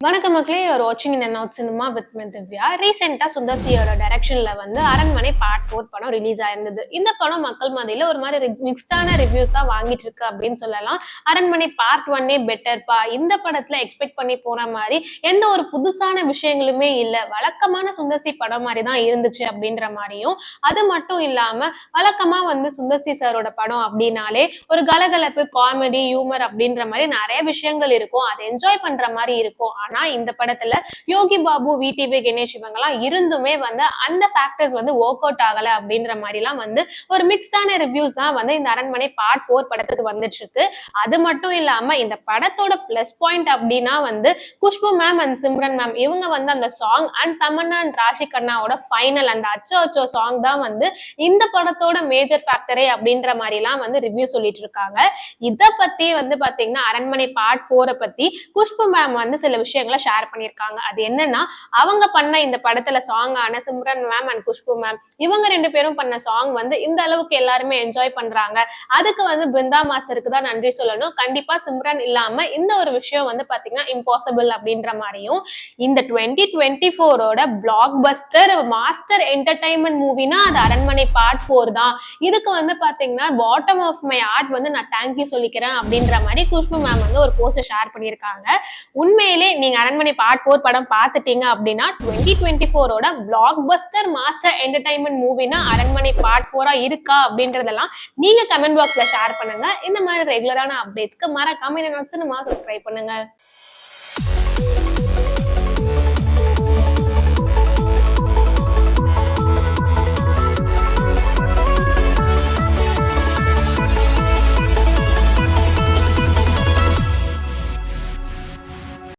வணக்கம் மக்களே, you are வாட்சிங் in and out cinema with me Divya. ரீசெண்டாக சுந்தர் சியோட டைரக்ஷன்ல வந்து அரண்மனை பார்ட் 4 படம் ரிலீஸ் ஆயிருந்தது. இந்த படம் மக்கள் மத்தியில ஒரு மாதிரி மிக்ஸ்டான ரிவ்யூஸ் தான் வாங்கிட்டு இருக்கு அப்படின்னு சொல்லலாம். அரண்மனை பார்ட் 1 பெட்டர்ப்பா, இந்த படத்துல எக்ஸ்பெக்ட் பண்ணி போன மாதிரி எந்த ஒரு புதுசான விஷயங்களுமே இல்லை, வழக்கமான சுந்தர் சி படம் மாதிரி தான் இருந்துச்சு அப்படின்ற மாதிரியும், அது மட்டும் இல்லாம வழக்கமா வந்து சுந்தர் சி சாரோட படம் அப்படின்னாலே ஒரு கலகலப்பு, காமெடி, ஹியூமர் அப்படின்ற மாதிரி நிறைய விஷயங்கள் இருக்கும். அதை என்ஜாய் பண்ற மாதிரி இருக்கும். ஆனா இந்த படத்துல யோகி பாபு, விடிவி கணேஷ் இவங்கெல்லாம் இருந்துமே வந்து அந்த ஃபேக்டர்ஸ் வந்து ஒர்க் அவுட் ஆகல அப்படின்ற மாதிரி எல்லாம் வந்து ஒரு மிக்ஸ்டான ரிவ்யூஸ் தான் வந்து இந்த அரண்மனை பார்ட் 4 படத்துக்கு வந்துட்டு இருக்கு. அது மட்டும் இல்லாம இந்த படத்தோட பிளஸ் பாயிண்ட் அப்படின்னா வந்து Khushbu ma'am and Simran ma'am இவங்க வந்து அந்த song and Tamannaah and Rashi கண்ணாவோட ஃபைனல் அந்த அச்சோ அச்சோ சாங் தான் வந்து இந்த படத்தோட மேஜர் ஃபேக்டரே அப்படின்ற மாதிரி எல்லாம் வந்து ரிவ்யூ சொல்லிட்டு இருக்காங்க. இத பத்தி வந்து பாத்தீங்கன்னா அரண்மனை பார்ட் 4 பத்தி குஷ்பு மேம் வந்து சில விஷயங்களை ஷேர் பண்ணியிருக்காங்க. அது என்னன்னா, அவங்க பண்ண இந்த படத்துல சாங் ஆன Simran ma'am and Khushbu ma'am இவங்க 2 பேரும் பண்ண சாங் வந்து இந்த அளவுக்கு எல்லாருமே என்ஜாய் பண்றாங்க. அதுக்கு வந்து பிருந்தா மாஸ்டருக்கு தான் நன்றி சொல்லணும். கண்டிப்பா சிம்ரன் இல்லாம இந்த ஒரு விஷயம் வந்து பாத்தீங்கன்னா இம்பாசிபிள் அப்படின்ற மாதிரியும், இந்த 2024ஓட பிளாக் பஸ்டர் மாஸ்டர் என்டர்டைன்மெண்ட் மூவினா அது அரண்மனை பார்ட் 4 தான். இதுக்கு வந்து பாத்தீங்கன்னா பாட்டம் ஆஃப் மை ஹார்ட் வந்து நான் தேங்க்யூ சொல்லிக்கிறேன் அப்படின்ற மாதிரி குஷ்பு மேம் வந்து ஒரு போஸ்ட் ஷேர் பண்ணியிருக்காங்க. உண்மையிலே நீங்க அரண்மனை பார்ட் 4 படம் பார்த்துட்டீங்க அப்படின்னா 2024ஓட பிளாக் பஸ்டர் மாஸ்டர் என்டர்டைன்மெண்ட் மூவினா அரண்மனை பார்ட் 4 இருக்கா அப்படின்றதெல்லாம் நீங்க கமெண்ட் பாக்ஸ்ல ஷேர் பண்ணுங்க. இந்த மாதிரி ரெகுலரான அப்டேட்ஸ்க்கு மறக்காம என்ன சப்ஸ்கிரைப் பண்ணுங்க.